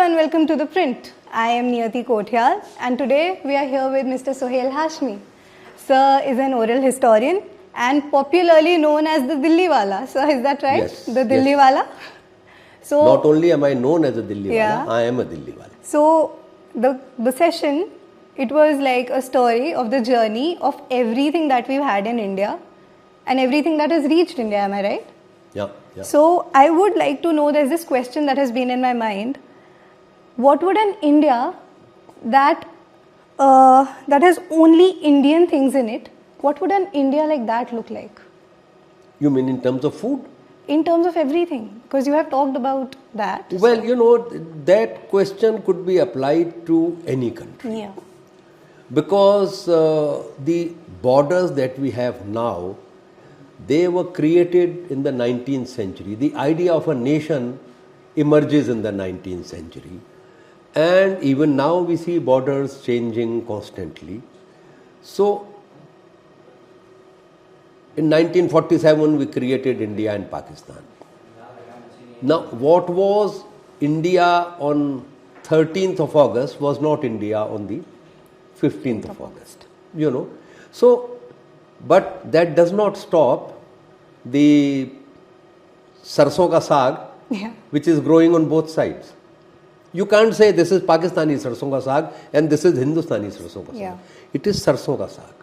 and welcome to The Print. I am Niyati Kothiyal and today we are here with Mr. Sohail Hashmi. Sir is an oral historian and popularly known as the Dilliwala. Sir, is that right? Yes. The Dilliwala? Yes. So, not only am I known as a Dilliwala, yeah. I am a Dilliwala. So, the session, it was like a story of the journey of everything that we've had in India and everything that has reached India, am I right? Yeah, yeah. So, I would like to know, there's this question that has been in my mind. What would an India that has only Indian things in it, what would an India like that look like? You mean in terms of food? In terms of everything, because you have talked about that. Well, so. You know, that question could be applied to any country. Yeah. Because the borders that we have now, they were created in the 19th century. The idea of a nation emerges in the 19th century. And even now we see borders changing constantly. So, in 1947 we created India and Pakistan. Now, what was India on 13th of August was not India on the 15th of August. You know. So, but that does not stop the sarson ka saag, which is growing on both sides. You can't say this is Pakistani sarson ka saag and this is Hindustani sarson ka saag. Yeah. It is sarson ka saag.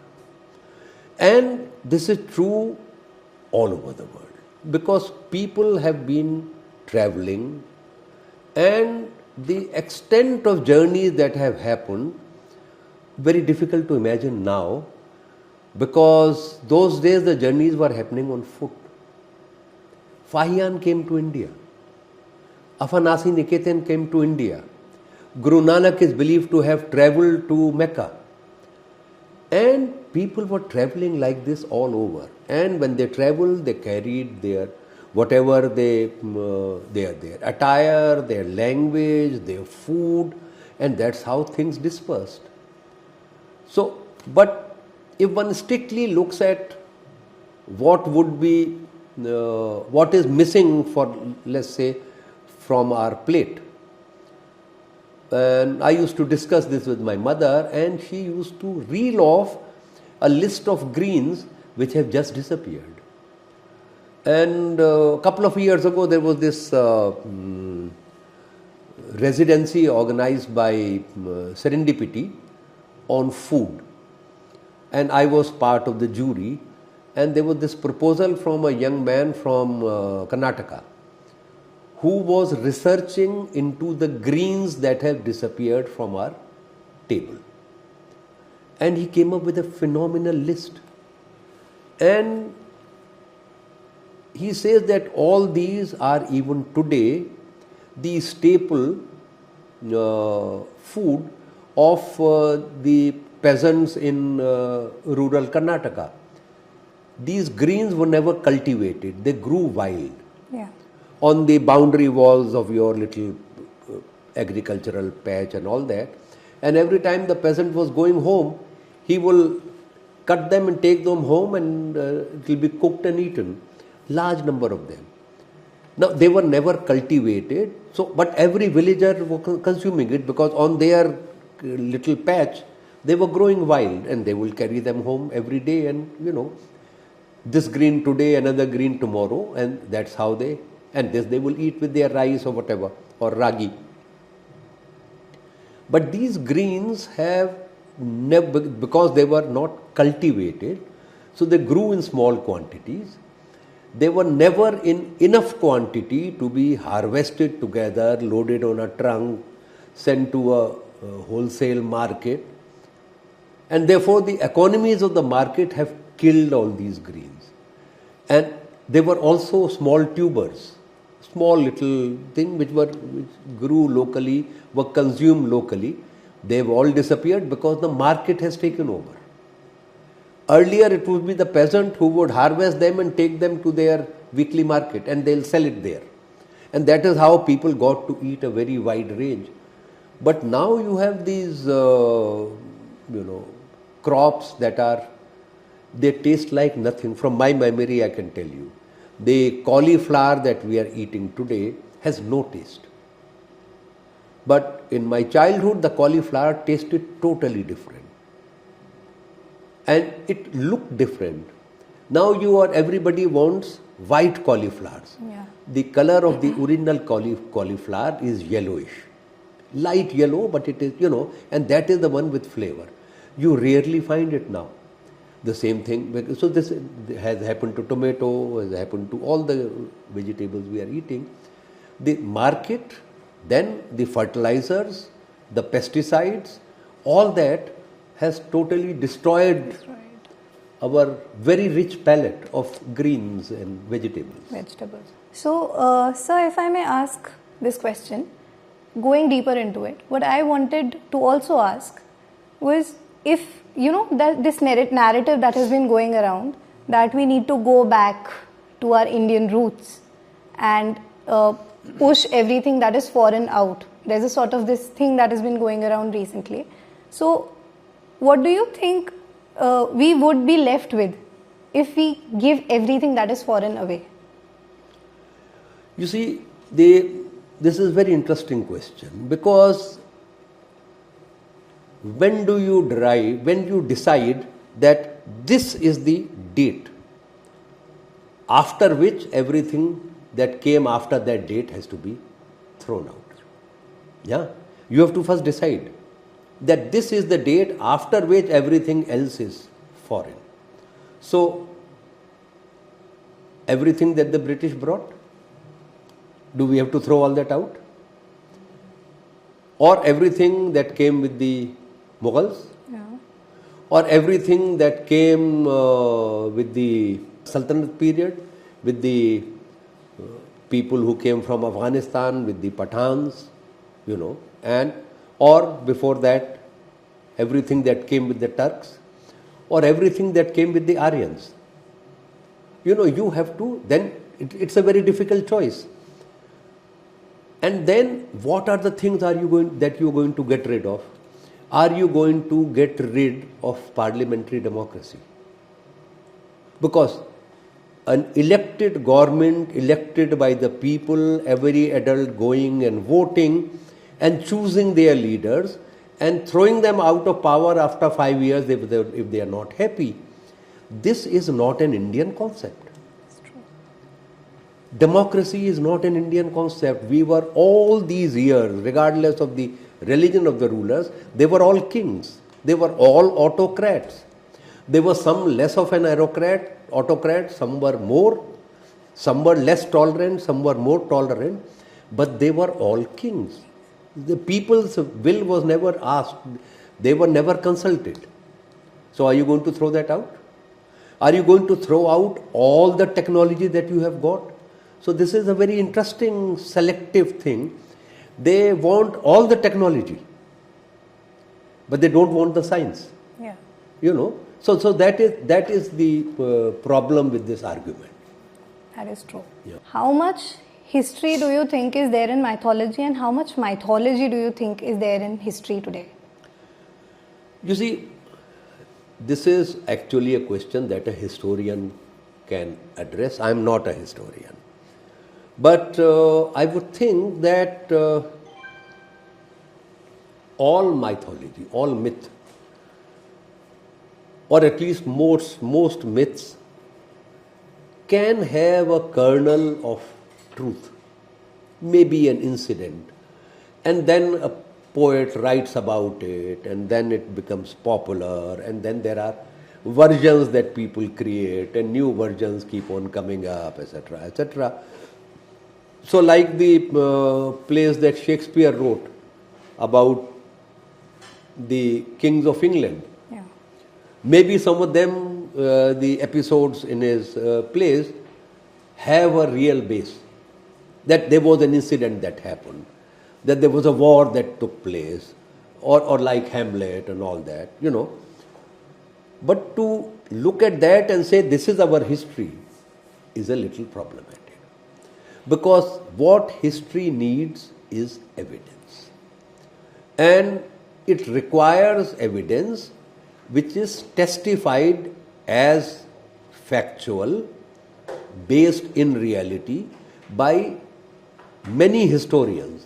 And this is true all over the world because people have been traveling and the extent of journeys that have happened, very difficult to imagine now because those days the journeys were happening on foot. Fahiyan came to India. Afanasi Niketan came to India. Guru Nanak is believed to have travelled to Mecca. And people were travelling like this all over. And when they travelled, they carried their whatever their attire, their language, their food, and that's how things dispersed. So, but if one strictly looks at what would be, what is missing for, let's say, from our plate. And I used to discuss this with my mother and she used to reel off a list of greens which have just disappeared. And a couple of years ago there was this residency organized by Serendipity on food. And I was part of the jury and there was this proposal from a young man from Karnataka who was researching into the greens that have disappeared from our table. And he came up with a phenomenal list. And he says that all these are even today the staple food of the peasants in rural Karnataka. These greens were never cultivated, they grew wild. Yeah. On the boundary walls of your little agricultural patch and all that. And every time the peasant was going home, he will cut them and take them home and it will be cooked and eaten. Large number of them. Now, they were never cultivated, so but every villager was consuming it because on their little patch, they were growing wild and they will carry them home every day and, you know, this green today, another green tomorrow, and that's how they, and this they will eat with their rice or whatever, or ragi. But these greens have never, because they were not cultivated, so they grew in small quantities. They were never in enough quantity to be harvested together, loaded on a trunk, sent to a wholesale market. And therefore the economies of the market have killed all these greens. And they were also small tubers, small little thing which grew locally, were consumed locally. They have all disappeared because the market has taken over. Earlier it would be the peasant who would harvest them and take them to their weekly market and they'll sell it there. And that is how people got to eat a very wide range. But now you have these, crops that are, they taste like nothing. From my memory, I can tell you. The cauliflower that we are eating today has no taste. But in my childhood, the cauliflower tasted totally different. And it looked different. Now everybody wants white cauliflowers. Yeah. The color of the original cauliflower is yellowish. Light yellow, but it is, and that is the one with flavor. You rarely find it now. The same thing, so this has happened to tomato, has happened to all the vegetables we are eating. The market, then the fertilizers, the pesticides, all that has totally destroyed our very rich palette of greens and vegetables. So, sir, if I may ask this question, going deeper into it, what I wanted to also ask was, if that this narrative that has been going around, that we need to go back to our Indian roots and push everything that is foreign out. There's a sort of this thing that has been going around recently. So, what do you think we would be left with if we give everything that is foreign away? You see, this is a very interesting question, because when you decide that this is the date after which everything that came after that date has to be thrown out. Yeah, you have to first decide that this is the date after which everything else is foreign. So, everything that the British brought, do we have to throw all that out? Or everything that came with the Mughals? Yeah. Or everything that came with the Sultanate period, with the people who came from Afghanistan, with the Pathans, and or before that, everything that came with the Turks, or everything that came with the Aryans. You have to, then it's a very difficult choice. And then what are the things that you're going to get rid of? Are you going to get rid of parliamentary democracy? Because an elected government, elected by the people, every adult going and voting and choosing their leaders and throwing them out of power after 5 years if they are not happy, this is not an Indian concept. Democracy is not an Indian concept. We were all these years, regardless of the religion of the rulers, they were all kings. They were all autocrats. There were some less of an autocrat, some were more, some were less tolerant, some were more tolerant, but they were all kings. The people's will was never asked. They were never consulted. So are you going to throw that out? Are you going to throw out all the technology that you have got? So this is a very interesting selective thing. They want all the technology, but they don't want the science. Yeah. So that is the problem with this argument. That is true. Yeah. How much history do you think is there in mythology, and how much mythology do you think is there in history today? You see, this is actually a question that a historian can address. I am not a historian. But I would think that all mythology, all myth, or at least most myths, can have a kernel of truth, maybe an incident, and then a poet writes about it, and then it becomes popular, and then there are versions that people create, and new versions keep on coming up, etc., etc. So like the plays that Shakespeare wrote about the kings of England, Yeah. maybe some of them, the episodes in his plays, have a real base. That there was an incident that happened, that there was a war that took place, or like Hamlet and all that, But to look at that and say this is our history is a little problematic. Because what history needs is evidence. And it requires evidence which is testified as factual, based in reality by many historians.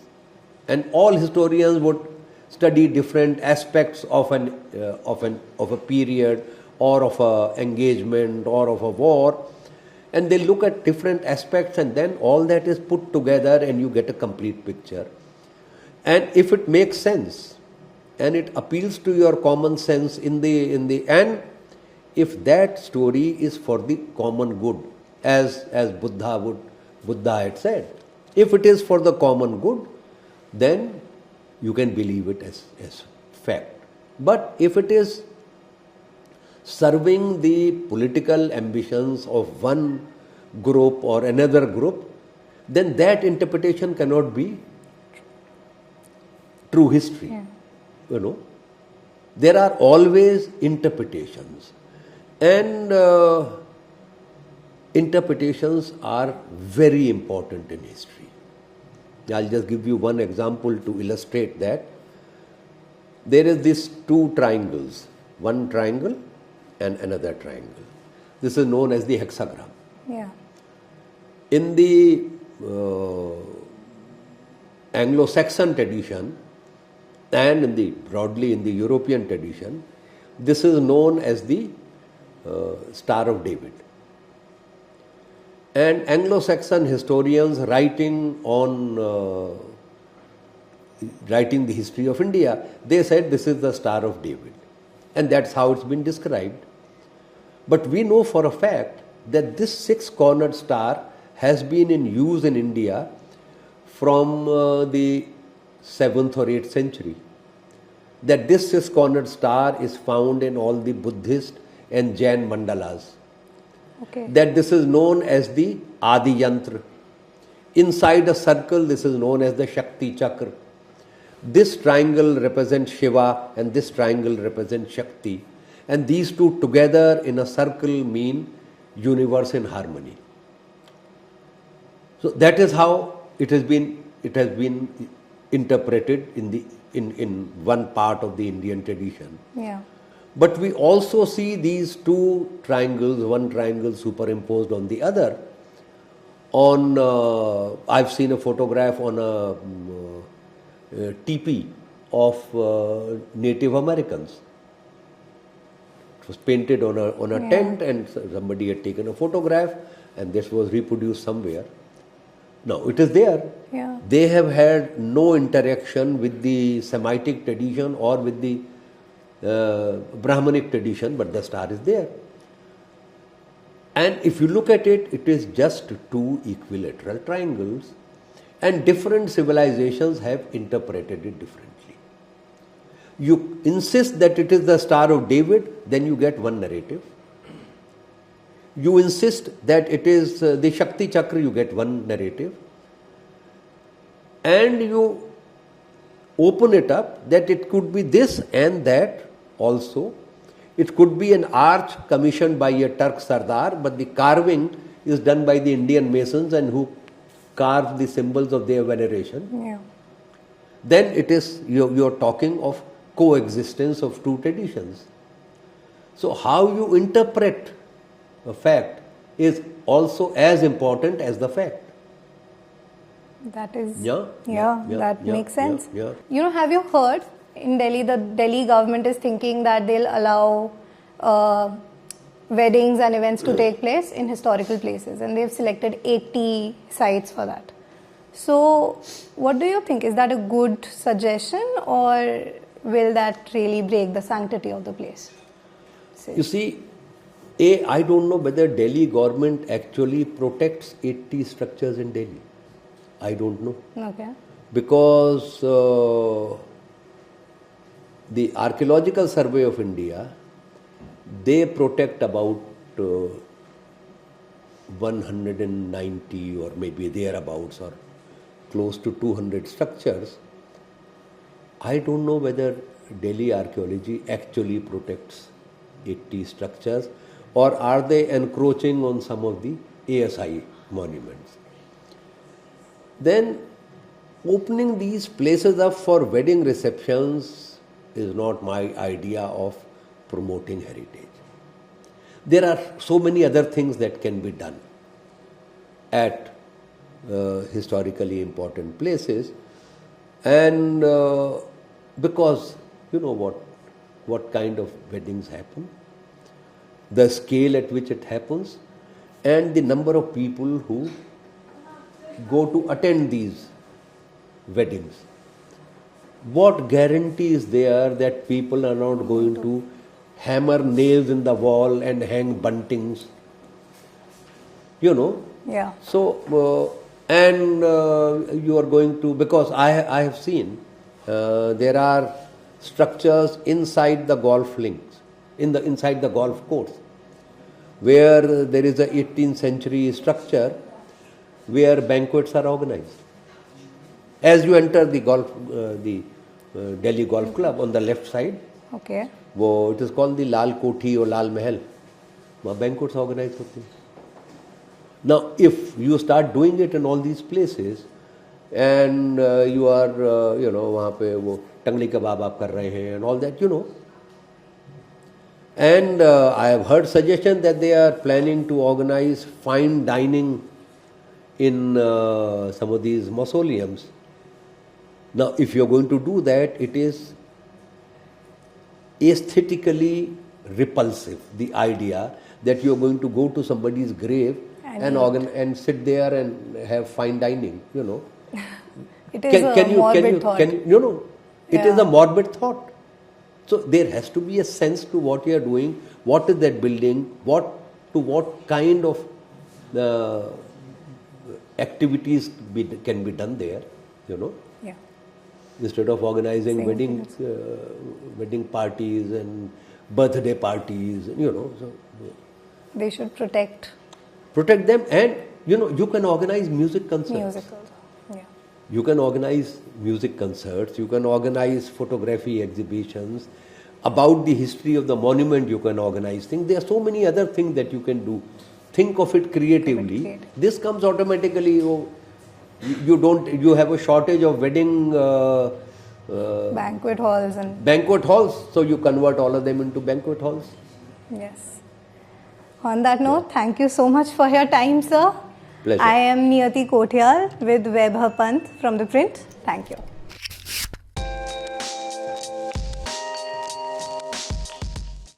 And all historians would study different aspects of a period or of a engagement or of a war, and they look at different aspects, and then all that is put together and you get a complete picture. And if it makes sense and it appeals to your common sense in the end, if that story is for the common good, as Buddha had said, if it is for the common good, then you can believe it as fact. But if it is serving the political ambitions of one group or another group, then that interpretation cannot be true history. Yeah. You know, there are always interpretations, and interpretations are very important in history. I'll just give you one example to illustrate that. There is these two triangles, one triangle and another triangle. This is known as the hexagram. Yeah. In the Anglo-Saxon tradition and broadly in the European tradition, this is known as the Star of David. And Anglo-Saxon historians writing the history of India, they said this is the Star of David. And that's how it's been described. But we know for a fact that this six-cornered star has been in use in India from the 7th or 8th century. That this six-cornered star is found in all the Buddhist and Jain mandalas. Okay. That this is known as the Adi Yantra. Inside a circle, this is known as the Shakti Chakra. This triangle represents Shiva and this triangle represents Shakti. And these two together in a circle mean universe in harmony. So that is how it has been interpreted in one part of the Indian tradition. Yeah. But we also see these two triangles, one triangle superimposed on the other. I've seen a photograph on a teepee of Native Americans. It was painted on a tent, and somebody had taken a photograph, and this was reproduced somewhere. Now it is there. Yeah. They have had no interaction with the Semitic tradition or with the Brahmanic tradition, but the star is there. And if you look at it, it is just two equilateral triangles, and different civilizations have interpreted it differently. You insist that it is the Star of David, then you get one narrative. You insist that it is the Shakti Chakra, you get one narrative. And you open it up that it could be this and that also. It could be an arch commissioned by a Turk Sardar, but the carving is done by the Indian masons and who carve the symbols of their veneration. Yeah. Then it is, you're talking of coexistence of two traditions. So how you interpret a fact is also as important as the fact. That is, that makes sense. Yeah. You know, have you heard in Delhi, the Delhi government is thinking that they'll allow weddings and events to take place in historical places, and they've selected 80 sites for that. So, what do you think? Is that a good suggestion, or will that really break the sanctity of the place? You see, I don't know whether Delhi government actually protects 80 structures in Delhi. I don't know. Okay. Because the Archaeological Survey of India, they protect about 190 or maybe thereabouts or close to 200 structures. I don't know whether Delhi archaeology actually protects 80 structures, or are they encroaching on some of the ASI monuments. Then opening these places up for wedding receptions is not my idea of promoting heritage. There are so many other things that can be done at historically important places, And because you know what kind of weddings happen, the scale at which it happens, and the number of people who go to attend these weddings. What guarantee is there that people are not going to hammer nails in the wall and hang buntings? You know? Yeah. So, you are going to, because I have seen there are structures inside the golf links, inside the golf course, where there is a 18th century structure where banquets are organized. As you enter the Delhi Golf Club on the left side, Okay. it is called the Lal Kothi or Lal Mahal. वहाँ banquets organized होते हैं. Now, if you start doing it in all these places, and you are, वहाँ पे वो टंगली कबाब आप कर रहे हैं and all that, and I have heard suggestion that they are planning to organize fine dining in some of these mausoleums. Now, if you are going to do that, it is aesthetically repulsive, the idea that you are going to go to somebody's grave and sit there and have fine dining, It is a morbid thought. It is a morbid thought. So there has to be a sense to what you are doing, what is that building, what kind of activities can be done there, Yeah. Instead of organizing Same wedding parties and birthday parties, so They should protect them, and you can organize music concerts. musicals. Yeah. You can organize music concerts, you can organize photography exhibitions, about the history of the monument you can organize things. There are so many other things that you can do. Think of it creatively. This comes automatically. You have a shortage of wedding Banquet halls so you convert all of them into banquet halls. Yes. On that note, thank you so much for your time, sir. Pleasure. I am Niyati Kothiyal with Vaibhav Pant from ThePrint. Thank you.